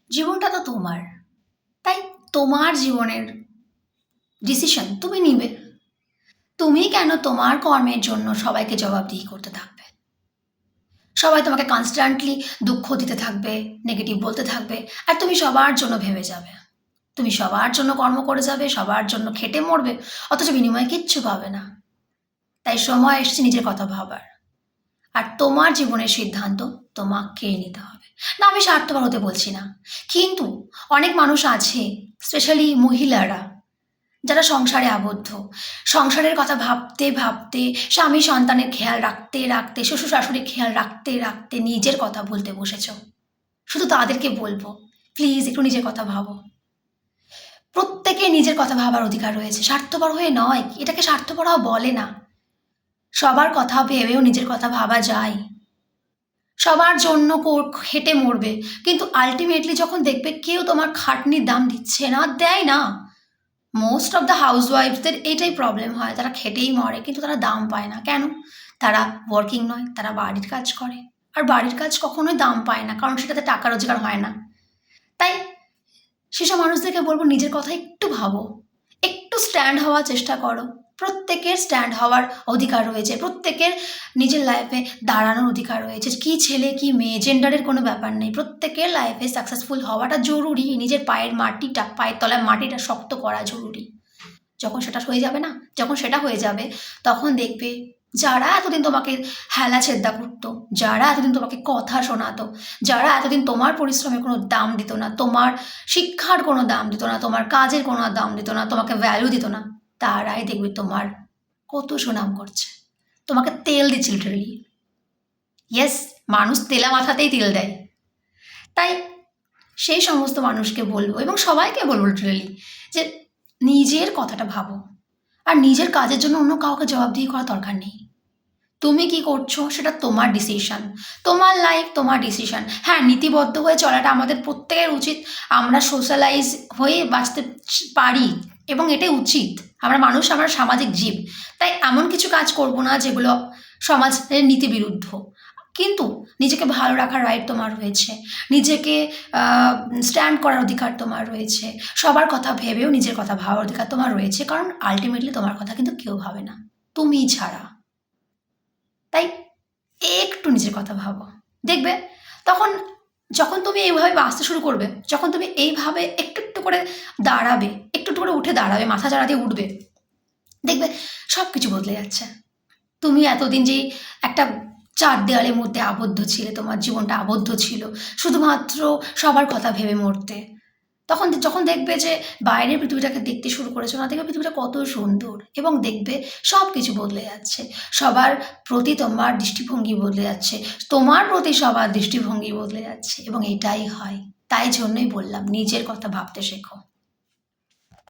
জীবনটা তো তোমার, তাই তোমার জীবনের ডিসিশন তুমি নিবে। তুমি কেন তোমার কর্মের জন্য সবাইকে জবাবদিহি করতে থাকবে? সবাই তোমাকে কনস্ট্যান্টলি দুঃখ দিতে থাকবে, নেগেটিভ বলতে থাকবে, আর তুমি সবার জন্য ভেবে যাবে। তুমি সবার জন্য কর্ম করে যাবে, সবার জন্য খেটে মরবে, অথচ বিনিময়ে কিচ্ছু পাবে না। তাই সময় এসেছে নিজের কথা ভাবার, আর তোমার জীবনের সিদ্ধান্ত তোমাকেই নিতে হবে। না, আমি স্বার্থপর হতে বলছি না, কিন্তু অনেক মানুষ আছে, স্পেশালি মহিলারা, যারা সংসারে আবদ্ধ, সংসারের কথা ভাবতে ভাবতে, স্বামী সন্তানের খেয়াল রাখতে রাখতে, শ্বশুর শাশুড়ির খেয়াল রাখতে রাখতে নিজের কথা বলতে বসেছ। শুধু তাদেরকে বলবো, প্লিজ একটু নিজের কথা ভাবো। প্রত্যেকে নিজের কথা ভাবার অধিকার রয়েছে, স্বার্থপর হয়ে নয়। এটাকে স্বার্থপর হওয়া বলে না। সবার কথা ভেবেও নিজের কথা ভাবা যায়। সবার জন্য খেটে মরবে, কিন্তু আলটিমেটলি যখন দেখবে কেউ তোমার খাটনির দাম দিচ্ছে না, দেয় না। মোস্ট অফ দ্য হাউসওয়াইফদের এটাই প্রবলেম হয়, তারা খেটেই মরে কিন্তু তারা দাম পায় না। কেন? তারা ওয়ার্কিং নয়, তারা বাড়ির কাজ করে, আর বাড়ির কাজ কখনোই দাম পায় না, কারণ সেটাতে টাকা রোজগার হয় না। তাই সেসব মানুষদেরকে বলবো, নিজের কথা একটু ভাবো, একটু স্ট্যান্ড হওয়ার চেষ্টা করো। প্রত্যেকের স্ট্যান্ড হওয়ার অধিকার রয়েছে, প্রত্যেকের নিজের লাইফে দাঁড়ানোর অধিকার রয়েছে। কি ছেলে কি মেয়ে, জেন্ডারের কোনো ব্যাপার নেই। প্রত্যেকের লাইফে সাকসেসফুল হওয়াটা জরুরি। নিজের পায়ের তলায় মাটিটা শক্ত করা জরুরি। যখন সেটা হয়ে যাবে না, যখন সেটা হয়ে যাবে, তখন দেখবে যারা এতদিন তোমাকে হেলা ছেদ্দা করতো, যারা এতদিন তোমাকে কথা শোনাতো, যারা এতদিন তোমার পরিশ্রমের কোনো দাম দিত না, তোমার শিক্ষার কোনো দাম দিত না, তোমার কাজের কোনো দাম দিত না, তোমাকে ভ্যালু দিত না, তারাই দেখবে তোমার কত সুনাম করছে, তোমাকে তেল দিচ্ছে লিটারেলি। ইয়েস, মানুষ তেলা মাথাতেই তেল দেয়। তাই সেই সমস্ত মানুষকে বলবো, এবং সবাইকে বলবো লিটারেলি, যে নিজের কথাটা ভাবো, আর নিজের কাজের জন্য অন্য কাউকে জবাবদিহি করার দরকার নেই। তুমি কি করছো সেটা তোমার ডিসিশন, তোমার লাইফ তোমার ডিসিশন। হ্যাঁ, নীতিবদ্ধ হয়ে চলাটা আমাদের প্রত্যেকের উচিত। আমরা সোশ্যালাইজ হয়ে বাঁচতে পারি, এবং এটাই উচিত। আমরা মানুষ, আমরা সামাজিক জীব। তাই এমন কিছু কাজ করব না যেগুলো সমাজের নীতি বিরুদ্ধ। কিন্তু নিজেকে ভালো রাখার রাইট তোমার রয়েছে, নিজেকে স্ট্যান্ড করার অধিকার তোমার রয়েছে, সবার কথা ভেবেও নিজের কথা ভাবার অধিকার তোমার রয়েছে, কারণ আলটিমেটলি তোমার কথা কিন্তু কেউ ভাবে না, তুমি ছাড়া। তাই একটু নিজের কথা ভাবো, দেখবে তখন যখন তুমি এইভাবে বাঁচতে শুরু করবে, যখন তুমি এইভাবে একটু একটু করে দাঁড়াবে, একটু একটু করে উঠে দাঁড়াবে, মাথা চাড়া দিয়ে উঠবে, দেখবে সব কিছু বদলে যাচ্ছে। তুমি এতদিন যেই একটা চার দেওয়ালের মধ্যে আবদ্ধ ছিলে, তোমার জীবনটা আবদ্ধ ছিল শুধুমাত্র সবার কথা ভেবে মরতে, তখন যখন দেখবে যে বাইরের পৃথিবীটাকে দেখতে শুরু করেছো না, দেখবে পৃথিবীটা কত সুন্দর, এবং দেখবে সব কিছু বদলে যাচ্ছে। সবার প্রতি তোমার দৃষ্টিভঙ্গি বদলে যাচ্ছে, তোমার প্রতি সবার দৃষ্টিভঙ্গি বদলে যাচ্ছে, এবং এটাই হয়। তাই জন্যই বললাম, নিজের কথা ভাবতে শেখো।